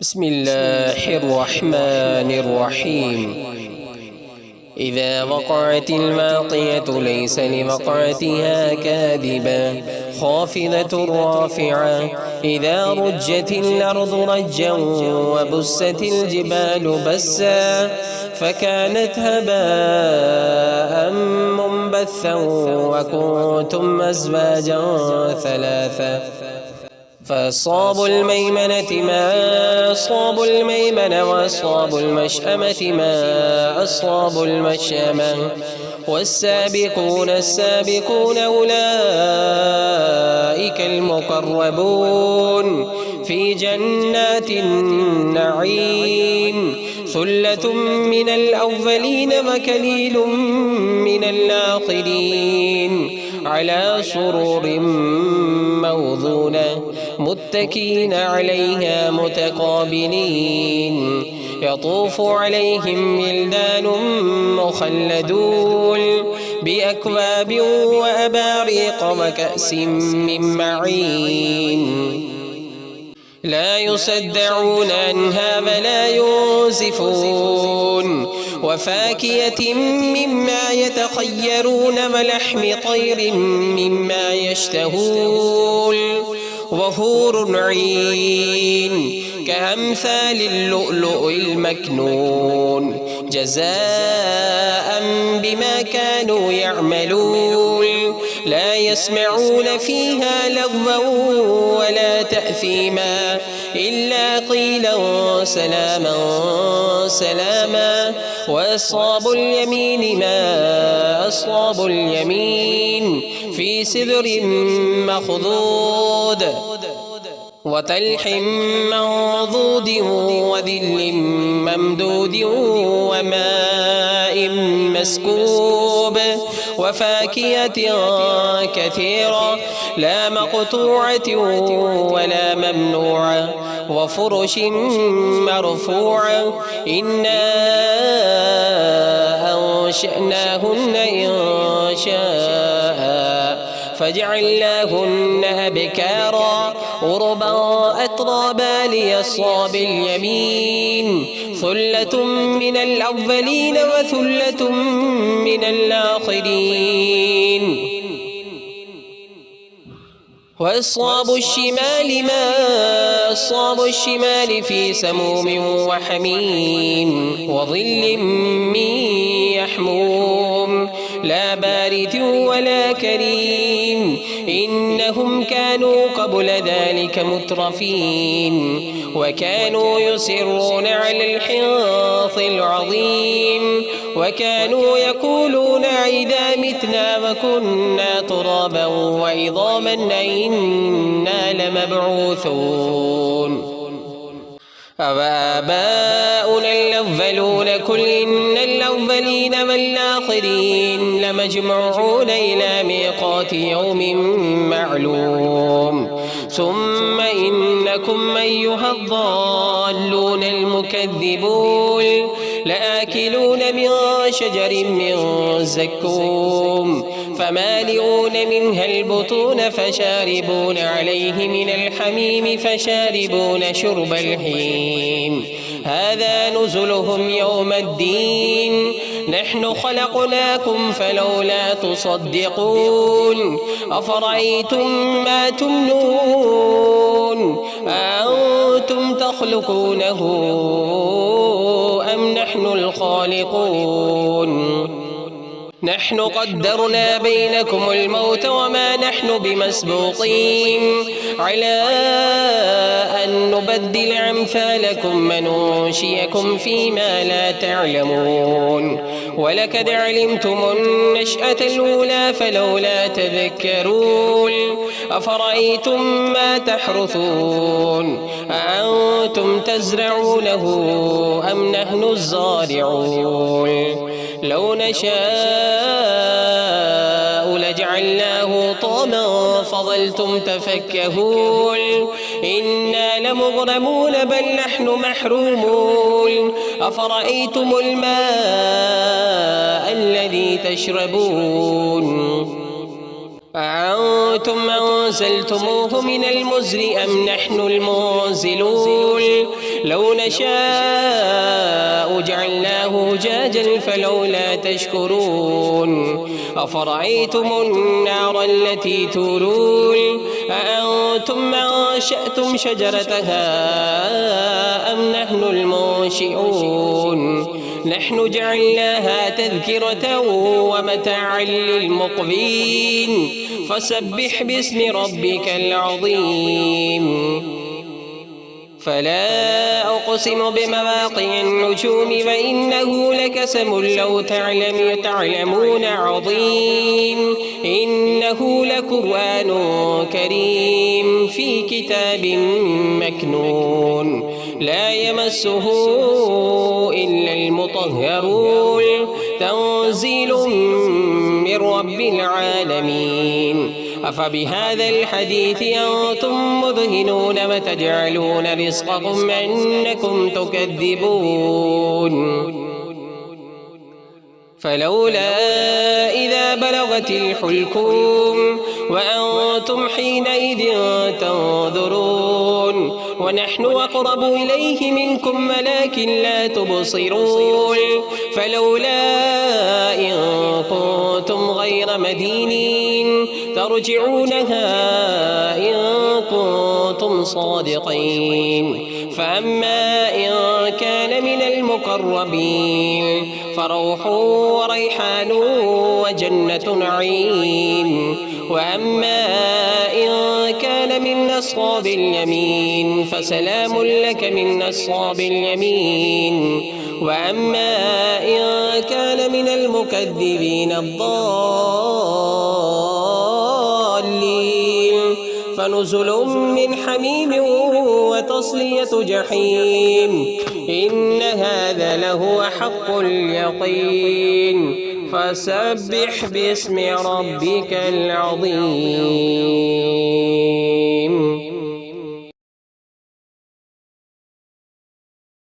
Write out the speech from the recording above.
بسم الله الرحمن الرحيم. إذا وقعت الواقية ليس لوقعتها كاذبة خافضة رافعة. إذا رجت الأرض رجا وبست الجبال بسا فكانت هباء منبثا وكنتم أزواجا ثلاثا. فأصحاب الميمنة ما أصحاب الميمنة وأصحاب المشأمة ما أصحاب المشأمة. والسابقون السابقون أولئك المقربون في جنات النعيم. ثلة من الأولين وقليل من الآخرين على سرر موضونة متكئين عليها متقابلين. يطوف عليهم ولدان مخلدون بأكواب وأباريق وكأس من معين. لا يصدعون عنها ولا ينزفون. وفاكهة مما يتخيرون ولحم طير مما يشتهون. وحور عين كأمثال اللؤلؤ المكنون جزاء بما كانوا يعملون. لا يسمعون فيها لغوا ولا تأثيما إلا قيلا سلاما سلاما. وأصحاب اليمين ما أصحاب اليمين في سدر مخضود وطلح منضود وظل ممدود وماء مسكوب. وفاكهة كثيرة لا مقطوعة ولا ممنوعة. وفرش مرفوعة إنا أنشأناهن إنشاء فجعلناهن أبكارا عربا أترابا لأصحاب اليمين. ثلة من الأولين وثلة من الآخرين. وأصحاب الشمال ما أصحاب الشمال في سموم وحميم وظل من يحموم لا بارد ولا كريم. إنهم كانوا قبل ذلك مترفين وكانوا يصرون على الحنث العظيم. وكانوا يقولون إذا متنا وكنا ترابا وعظاما أئنا لمبعوثون. أوآباؤنا الأولون قل إن الأولين والآخرين لمجموعون إلى ميقات يوم معلوم. ثم إنكم أيها الضالون المكذبون لآكلون من شجر من زكوم فمالئون منها البطون فشاربون عليه من الحميم فشاربون شرب الهيم. هذا نزلهم يوم الدين. نحن خلقناكم فلولا تصدقون. أفرأيتم ما تمنون أأنتم تخلقونه أم نحن الخالقون. نحن قدرنا بينكم الموت وما نحن بمسبوقين على أن نبدل أمثالكم وننشئكم فيما لا تعلمون. ولقد علمتم النشأة الأولى فلولا تذكرون. أفرأيتم ما تحرثون أأنتم تزرعونه أم نحن الزارعون. لو نشاء لجعلناه طعما فظلتم تفكهون. إنا لمغرمون بل نحن محرومون. أفرأيتم الماء الذي تشربون أأنتم أنزلتموه من المزن أم نحن المنزلون لو نشاء جعلناه أجاجا فلولا تشكرون أفرأيتم النار التي تورون أأنتم أنشأتم شجرتها أم نحن المنشئون نحن جعلناها تذكرة ومتاعا للمقوين فسبح باسم ربك العظيم فلا أقسم بمواقع النجوم وإنه لقسم لو تعلمون عظيم إنه لقرآن كريم في كتاب مكنون لا يمسه إلا المطهرون تنزيل من رب العالمين أفبهذا الحديث أنتم مدهنون وتجعلون رزقكم أنكم تكذبون فلولا إذا بلغت الحلقوم وأنتم حينئذ تنظرون ونحن أقرب إليه منكم ولكن لا تبصرون فلولا إن كنتم غير مدينين ترجعونها إن كنتم صادقين فأما إن كان من المقربين فروح وريحان وجنة نعيم وأما إن كان من أصحاب اليمين فسلام لك من أصحاب اليمين وأما إن كان من المكذبين الضالين فنزل من حميم وتصلية جحيم إن هذا لهو حق اليقين فسبح باسم ربك العظيم.